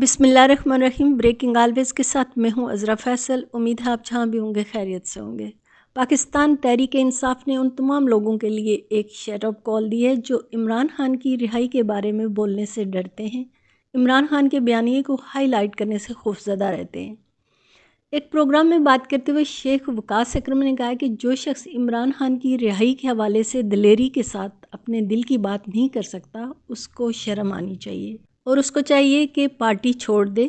بسم اللہ الرحمن الرحیم۔ بریکنگ آلویز کے ساتھ میں ہوں عذرا فیصل۔ امید ہے آپ جہاں بھی ہوں گے خیریت سے ہوں گے۔ پاکستان تحریک انصاف نے ان تمام لوگوں کے لیے ایک شٹ اپ کال دی ہے جو عمران خان کی رہائی کے بارے میں بولنے سے ڈرتے ہیں، عمران خان کے بیانیے کو ہائی لائٹ کرنے سے خوفزدہ رہتے ہیں۔ ایک پروگرام میں بات کرتے ہوئے شیخ وقاص اکرم نے کہا کہ جو شخص عمران خان کی رہائی کے حوالے سے دلیری کے ساتھ اپنے دل کی بات نہیں کر سکتا، اس کو شرم آنی چاہیے اور اس کو چاہیے کہ پارٹی چھوڑ دے۔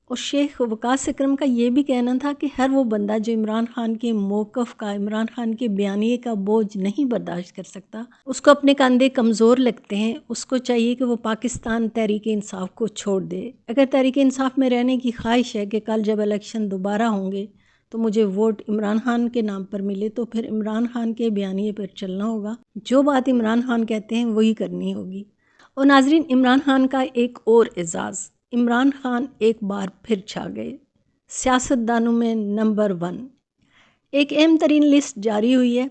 اور شیخ وقاص اکرم کا یہ بھی کہنا تھا کہ ہر وہ بندہ جو عمران خان کے موقف کا، عمران خان کے بیانیے کا بوجھ نہیں برداشت کر سکتا، اس کو اپنے کاندھے کمزور لگتے ہیں، اس کو چاہیے کہ وہ پاکستان تحریک انصاف کو چھوڑ دے۔ اگر تحریک انصاف میں رہنے کی خواہش ہے کہ کل جب الیکشن دوبارہ ہوں گے تو مجھے ووٹ عمران خان کے نام پر ملے، تو پھر عمران خان کے بیانیے پر چلنا ہوگا، جو بات عمران خان کہتے ہیں وہی کرنی ہوگی۔ اور ناظرین، عمران خان کا ایک اور اعزاز، عمران خان ایک بار پھر چھا گئے، سیاستدانوں میں نمبر 1۔ ایک اہم ترین لسٹ جاری ہوئی ہے۔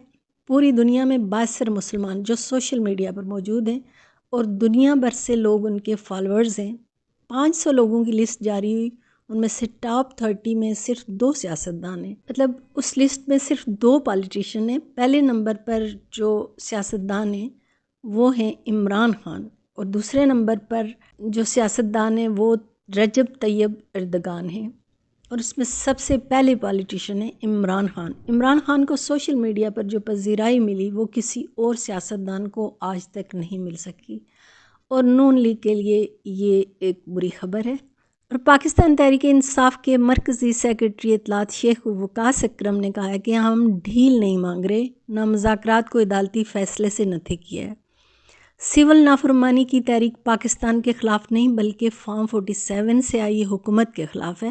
پوری دنیا میں 72 مسلمان جو سوشل میڈیا پر موجود ہیں اور دنیا بھر سے لوگ ان کے فالورز ہیں، 500 لوگوں کی لسٹ جاری ہوئی۔ ان میں سے ٹاپ 30 میں صرف 2 سیاستدان ہیں، مطلب اس لسٹ میں صرف 2 پالیٹیشین ہیں۔ پہلے نمبر پر جو سیاستدان ہیں وہ ہیں عمران خان، اور دوسرے نمبر پر جو سیاستدان ہیں وہ رجب طیب اردگان ہیں، اور اس میں سب سے پہلے پالیٹیشین ہیں عمران خان۔ عمران خان کو سوشل میڈیا پر جو پذیرائی ملی وہ کسی اور سیاستدان کو آج تک نہیں مل سکی، اور نون لیگ کے لیے یہ ایک بری خبر ہے۔ اور پاکستان تحریک انصاف کے مرکزی سیکرٹری اطلاعات شیخ وقاص اکرم نے کہا ہے کہ ہم ڈھیل نہیں مانگ رہے، نہ مذاکرات کو عدالتی فیصلے سے نتھی کیا ہے۔ سول نافرمانی کی تحریک پاکستان کے خلاف نہیں بلکہ فارم 47 سے آئی حکومت کے خلاف ہے۔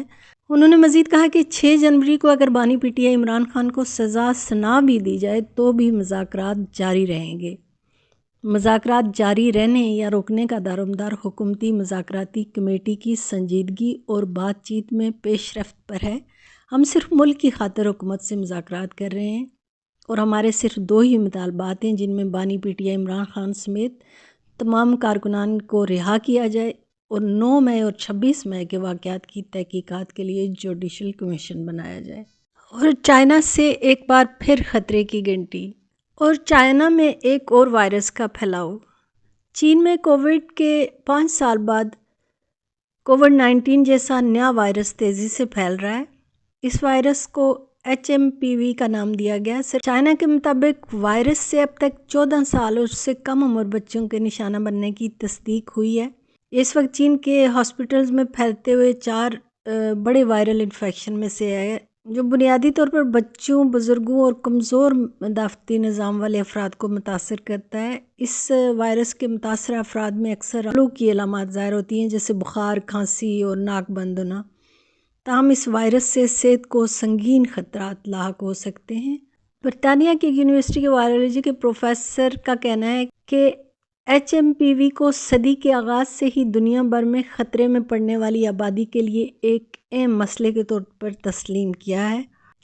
انہوں نے مزید کہا کہ 6 جنوری کو اگر بانی P T I Imran Khan کو سزا سنا بھی دی جائے تو بھی مذاکرات جاری رہیں گے۔ مذاکرات جاری رہنے یا روکنے کا دارومدار حکومتی مذاکراتی کمیٹی کی سنجیدگی اور بات چیت میں پیش رفت پر ہے۔ ہم صرف ملک کی خاطر حکومت سے مذاکرات کر رہے ہیں، اور ہمارے صرف 2 ہی مطالبات ہیں جن میں بانی P T I Imran Khan سمیت تمام کارکنان کو رہا کیا جائے اور 9 مئی اور 26 مئی کے واقعات کی تحقیقات کے لیے جوڈیشل کمیشن بنایا جائے۔ اور چائنا سے ایک بار پھر خطرے کی گھنٹی، اور چائنا میں ایک اور وائرس کا پھیلاؤ۔ چین میں کووڈ کے 5 سال بعد کووڈ-19 جیسا نیا وائرس تیزی سے پھیل رہا ہے۔ اس وائرس کو HMPV کا نام دیا گیا۔ چائنا کے مطابق وائرس سے اب تک 14 سال اور اس سے کم عمر بچوں کے نشانہ بننے کی تصدیق ہوئی ہے۔ اس وقت چین کے ہاسپٹلز میں پھیلتے ہوئے 4 بڑے وائرل انفیکشن میں سے ہے، جو بنیادی طور پر بچوں، بزرگوں اور کمزور مدافعتی نظام والے افراد کو متاثر کرتا ہے۔ اس وائرس کے متاثرہ افراد میں اکثر فلو کی علامات ظاہر ہوتی ہیں، جیسے بخار، کھانسی اور ناک بند ہونا۔ تاہم اس وائرس سے صحت کو سنگین خطرات لاحق ہو سکتے ہیں۔ برطانیہ کی یونیورسٹی کے وائرولوجی کے پروفیسر کا کہنا ہے کہ HMPV کو صدی کے آغاز سے ہی دنیا بھر میں خطرے میں پڑنے والی آبادی کے لیے ایک اہم مسئلے کے طور پر تسلیم کیا ہے۔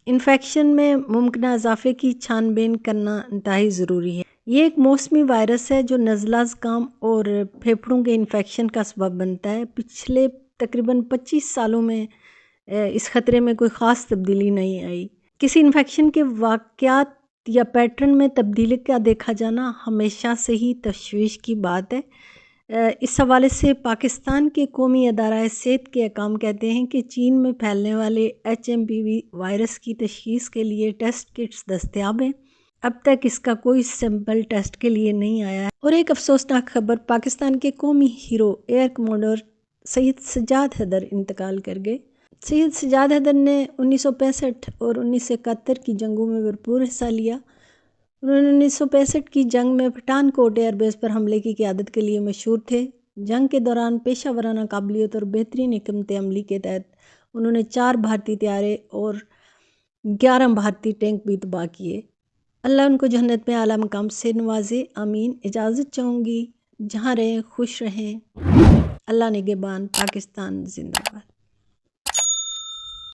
انفیکشن میں ممکنہ اضافے کی چھان بین کرنا انتہائی ضروری ہے۔ یہ ایک موسمی وائرس ہے جو نزلہ، زکام اور پھیپھڑوں کے انفیکشن کا سبب بنتا ہے۔ پچھلے تقریباً 25 سالوں میں اس خطرے میں کوئی خاص تبدیلی نہیں آئی۔ کسی انفیکشن کے واقعات یا پیٹرن میں تبدیلی کا دیکھا جانا ہمیشہ سے ہی تشویش کی بات ہے۔ اس حوالے سے پاکستان کے قومی ادارہ صحت کے حکام کہتے ہیں کہ چین میں پھیلنے والے HMPV وائرس کی تشخیص کے لیے ٹیسٹ کٹس دستیاب ہیں۔ اب تک اس کا کوئی سیمپل ٹیسٹ کے لیے نہیں آیا ہے۔ اور ایک افسوسناک خبر، پاکستان کے قومی ہیرو ایئر کمانڈر سید سجاد حیدر انتقال کر گئے۔ سید سجاد حیدر نے 1965 اور 1971 کی جنگوں میں بھرپور حصہ لیا۔ انہوں نے 1965 کی جنگ میں پٹھان کوٹ ایئر بیس پر حملے کی قیادت کے لیے مشہور تھے۔ جنگ کے دوران پیشہ ورانہ قابلیت اور بہترین حکمت عملی کے تحت انہوں نے 4 بھارتی طیارے اور 11 بھارتی ٹینک بھی تباہ کیے۔ اللہ ان کو جنت میں اعلیٰ مقام سے نوازے، آمین۔ اجازت چاہوں گی، جہاں رہیں خوش رہیں۔ اللہ نگہبان۔ پاکستان زندہ باد۔